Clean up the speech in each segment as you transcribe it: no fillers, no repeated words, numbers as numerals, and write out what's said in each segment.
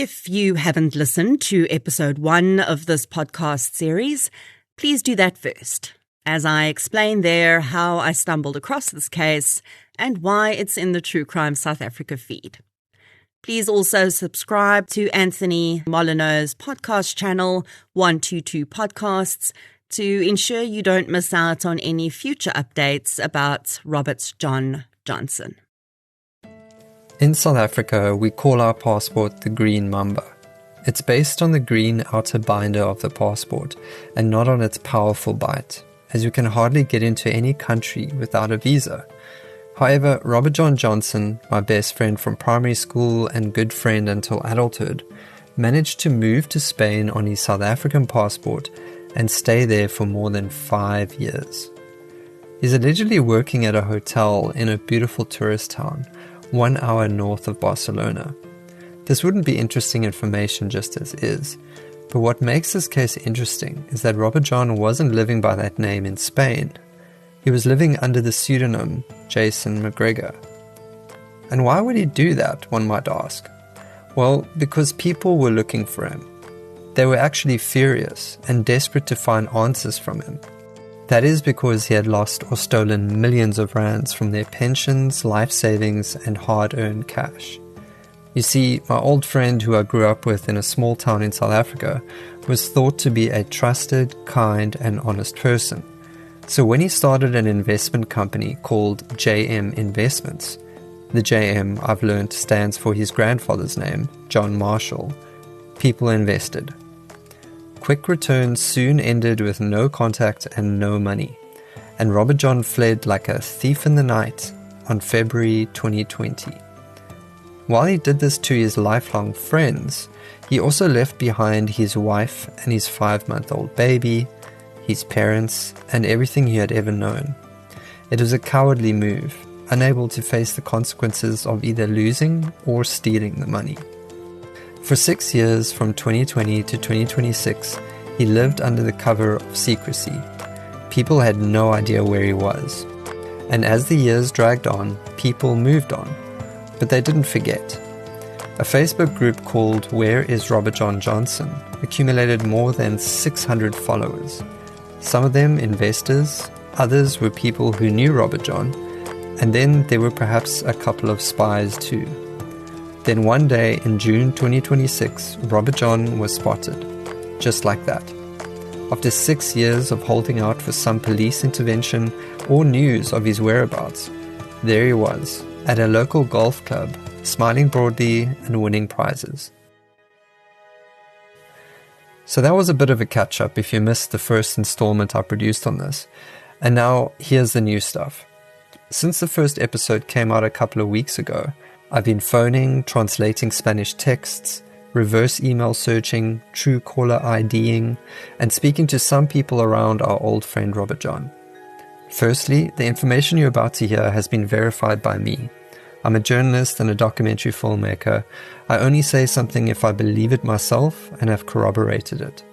If you haven't listened to episode 1 of this podcast series, please do that first, as I explain there how I stumbled across this case and why it's in the True Crime South Africa feed. Please also subscribe to Anthony Molyneaux's podcast channel, 122 Podcasts, to ensure you don't miss out on any future updates about Robert John Johnson. In South Africa, we call our passport the Green Mamba. It's based on the green outer binder of the passport and not on its powerful bite, as you can hardly get into any country without a visa. However, Robert John Johnson, my best friend from primary school and good friend until adulthood, managed to move to Spain on his South African passport and stay there for more than 5 years. He's allegedly working at a hotel in a beautiful tourist town, 1 hour north of Barcelona. This wouldn't be interesting information just as is, but what makes this case interesting is that Robert John wasn't living by that name in Spain. He was living under the pseudonym Jason McGregor. And why would he do that, one might ask? Well, because people were looking for him. They were actually furious and desperate to find answers from him. That is because he had lost or stolen millions of rands from their pensions, life savings, and hard-earned cash. You see, my old friend who I grew up with in a small town in South Africa was thought to be a trusted, kind, and honest person. So when he started an investment company called JM Investments, the JM, I've learned, stands for his grandfather's name, John Marshall, people invested. Quick returns soon ended with no contact and no money, and Robert John fled like a thief in the night on February 2020. While he did this to his lifelong friends, he also left behind his wife and his 5-month-old baby, his parents, and everything he had ever known. It was a cowardly move, unable to face the consequences of either losing or stealing the money. For 6 years, from 2020 to 2026, he lived under the cover of secrecy. People had no idea where he was. And as the years dragged on, people moved on. But they didn't forget. A Facebook group called Where is Robert John Johnson accumulated more than 600 followers. Some of them investors, others were people who knew Robert John, and then there were perhaps a couple of spies too. Then one day in June 2026, Robert John was spotted, just like that. After 6 years of holding out for some police intervention or news of his whereabouts, there he was, at a local golf club, smiling broadly and winning prizes. So that was a bit of a catch-up if you missed the first installment I produced on this. And now, here's the new stuff. Since the first episode came out a couple of weeks ago, I've been phoning, translating Spanish texts, reverse email searching, true caller IDing, and speaking to some people around our old friend Robert John. Firstly, the information you're about to hear has been verified by me. I'm a journalist and a documentary filmmaker. I only say something if I believe it myself and have corroborated it.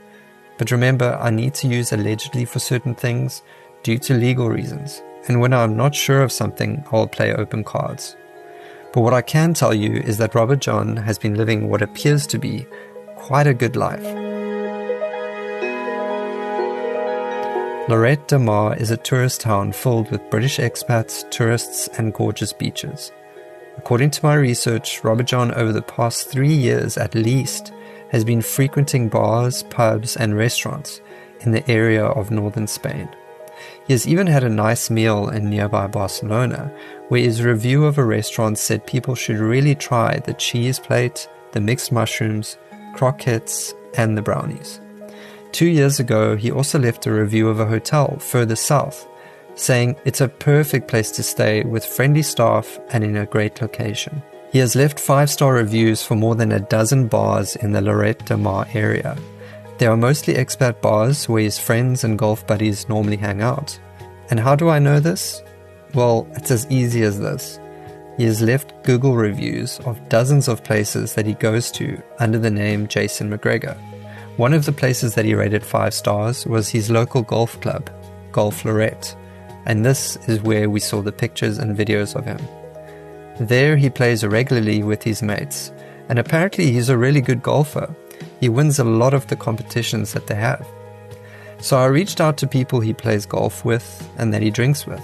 But remember, I need to use allegedly for certain things due to legal reasons. And when I'm not sure of something, I'll play open cards. But what I can tell you is that Robert John has been living what appears to be quite a good life. Lloret de Mar is a tourist town filled with British expats, tourists, and gorgeous beaches. According to my research, Robert John over the past 3 years at least has been frequenting bars, pubs, and restaurants in the area of northern Spain. He has even had a nice meal in nearby Barcelona, where his review of a restaurant said people should really try the cheese plate, the mixed mushrooms, croquettes, and the brownies. 2 years ago, he also left a review of a hotel further south, saying it's a perfect place to stay with friendly staff and in a great location. He has left 5-star reviews for more than a dozen bars in the Lloret de Mar area. They are mostly expat bars where his friends and golf buddies normally hang out. And how do I know this? Well, it's as easy as this. He has left Google reviews of dozens of places that he goes to under the name Jason McGregor. One of the places that he rated 5 stars was his local golf club, Golf Lloret, and this is where we saw the pictures and videos of him. There he plays regularly with his mates, and apparently he's a really good golfer. He wins a lot of the competitions that they have. So I reached out to people he plays golf with and that he drinks with,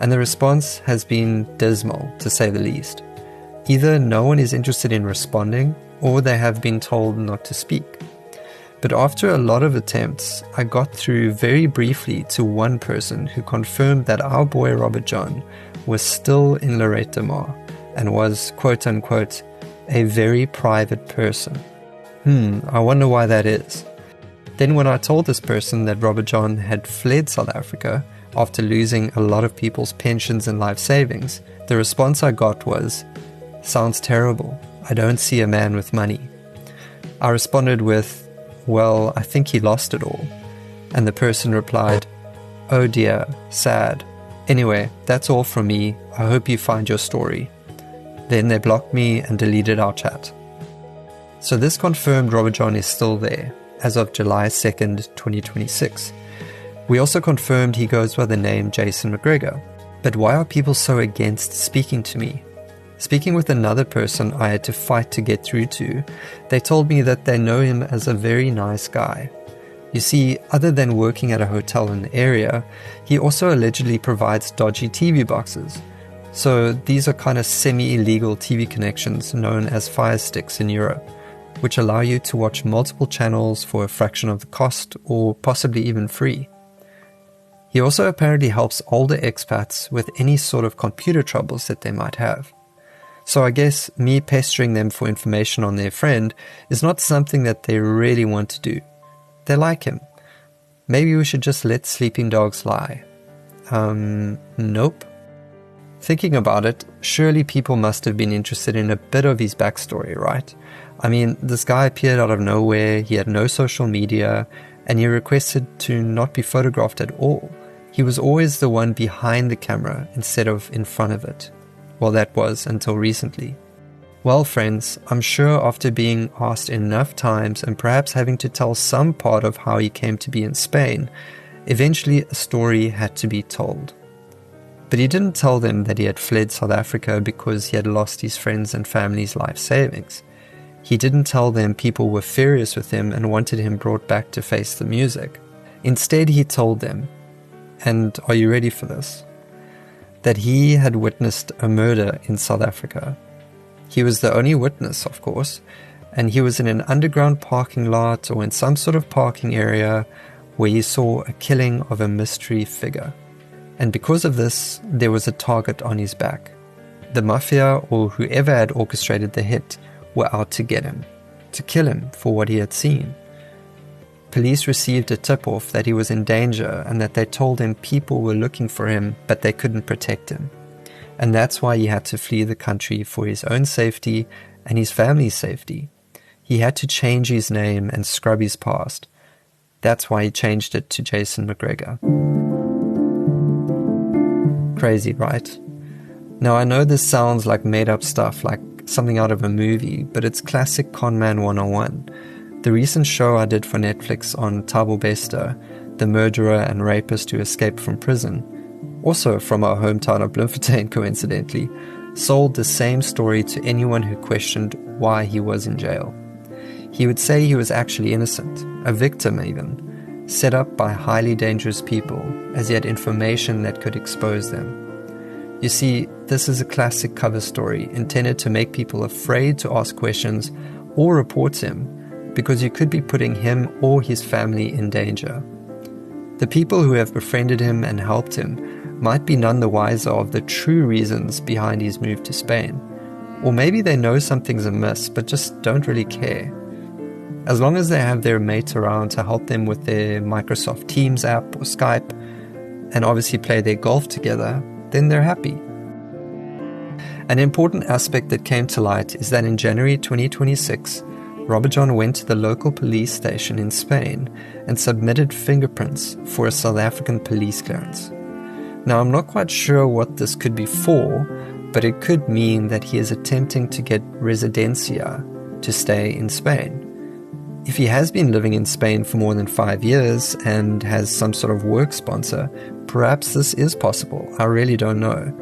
and the response has been dismal, to say the least. Either no one is interested in responding, or they have been told not to speak. But after a lot of attempts, I got through very briefly to one person who confirmed that our boy Robert John was still in Lorette de Mar and was, quote-unquote, a very private person. I wonder why that is. Then when I told this person that Robert John had fled South Africa after losing a lot of people's pensions and life savings, the response I got was, "Sounds terrible. I don't see a man with money." I responded with, "Well, I think he lost it all." And the person replied, "Oh dear, sad. Anyway, that's all from me. I hope you find your story." Then they blocked me and deleted our chat. So this confirmed Robert John is still there, as of July 2nd, 2026. We also confirmed he goes by the name Jason McGregor. But why are people so against speaking to me? Speaking with another person I had to fight to get through to, they told me that they know him as a very nice guy. You see, other than working at a hotel in the area, he also allegedly provides dodgy TV boxes. So these are kind of semi-illegal TV connections known as Fire Sticks in Europe, which allow you to watch multiple channels for a fraction of the cost or possibly even free. He also apparently helps older expats with any sort of computer troubles that they might have. So I guess me pestering them for information on their friend is not something that they really want to do. They like him. Maybe we should just let sleeping dogs lie. Nope. Thinking about it, surely people must have been interested in a bit of his backstory, right? I mean, this guy appeared out of nowhere, he had no social media, and he requested to not be photographed at all. He was always the one behind the camera instead of in front of it. Well, that was until recently. Well, friends, I'm sure after being asked enough times and perhaps having to tell some part of how he came to be in Spain, eventually a story had to be told. But he didn't tell them that he had fled South Africa because he had lost his friends and family's life savings. He didn't tell them people were furious with him and wanted him brought back to face the music. Instead, he told them, and are you ready for this? That he had witnessed a murder in South Africa. He was the only witness, of course, and he was in an underground parking lot or in some sort of parking area where he saw a killing of a mystery figure. And because of this, there was a target on his back. The mafia, or whoever had orchestrated the hit, were out to get him, to kill him for what he had seen. Police received a tip-off that he was in danger and that they told him people were looking for him, but they couldn't protect him. And that's why he had to flee the country for his own safety and his family's safety. He had to change his name and scrub his past. That's why he changed it to Jason McGregor. Crazy, right? Now I know this sounds like made up stuff, like something out of a movie, but it's classic Conman 101. The recent show I did for Netflix on Thabo Bester, the murderer and rapist who escaped from prison, also from our hometown of Bloemfontein coincidentally, sold the same story to anyone who questioned why he was in jail. He would say he was actually innocent, a victim even, set up by highly dangerous people, as he had information that could expose them. You see, this is a classic cover story intended to make people afraid to ask questions or report him, because you could be putting him or his family in danger. The people who have befriended him and helped him might be none the wiser of the true reasons behind his move to Spain. Or maybe they know something's amiss but just don't really care. As long as they have their mate around to help them with their Microsoft Teams app or Skype, and obviously play their golf together, then they're happy. An important aspect that came to light is that in January 2026, Robert John went to the local police station in Spain and submitted fingerprints for a South African police clearance. Now, I'm not quite sure what this could be for, but it could mean that he is attempting to get residencia to stay in Spain. If he has been living in Spain for more than 5 years and has some sort of work sponsor, perhaps this is possible. I really don't know.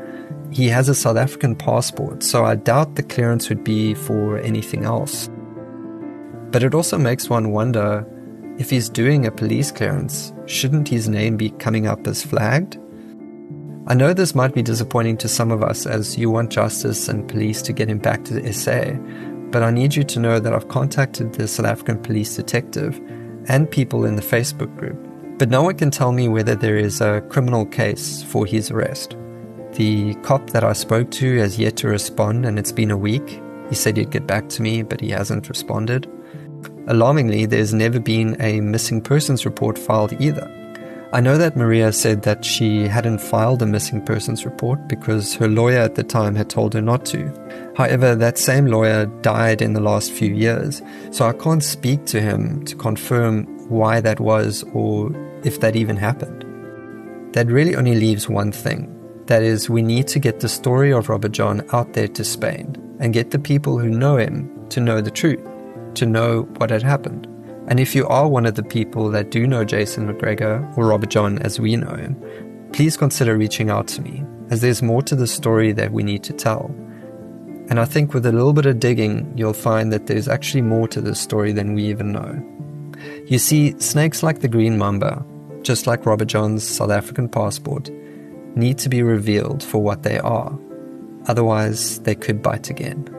he has a South African passport, so I doubt the clearance would be for anything else. But it also makes one wonder, if he's doing a police clearance, shouldn't his name be coming up as flagged? I know this might be disappointing to some of us as you want justice and police to get him back to the SA, but I need you to know that I've contacted the South African police detective and people in the Facebook group, but no one can tell me whether there is a criminal case for his arrest. The cop that I spoke to has yet to respond, and it's been a week. He said he'd get back to me, but he hasn't responded. Alarmingly, there's never been a missing persons report filed either. I know that Maria said that she hadn't filed a missing persons report because her lawyer at the time had told her not to. However, that same lawyer died in the last few years, so I can't speak to him to confirm why that was or if that even happened. That really only leaves one thing. That is, we need to get the story of Robert John out there to Spain and get the people who know him to know the truth, to know what had happened. And if you are one of the people that do know Jason McGregor, or Robert John as we know him, please consider reaching out to me, as there's more to the story that we need to tell. And I think with a little bit of digging, you'll find that there's actually more to this story than we even know. You see, snakes like the green mamba, just like Robert John's South African passport, need to be revealed for what they are. Otherwise, they could bite again.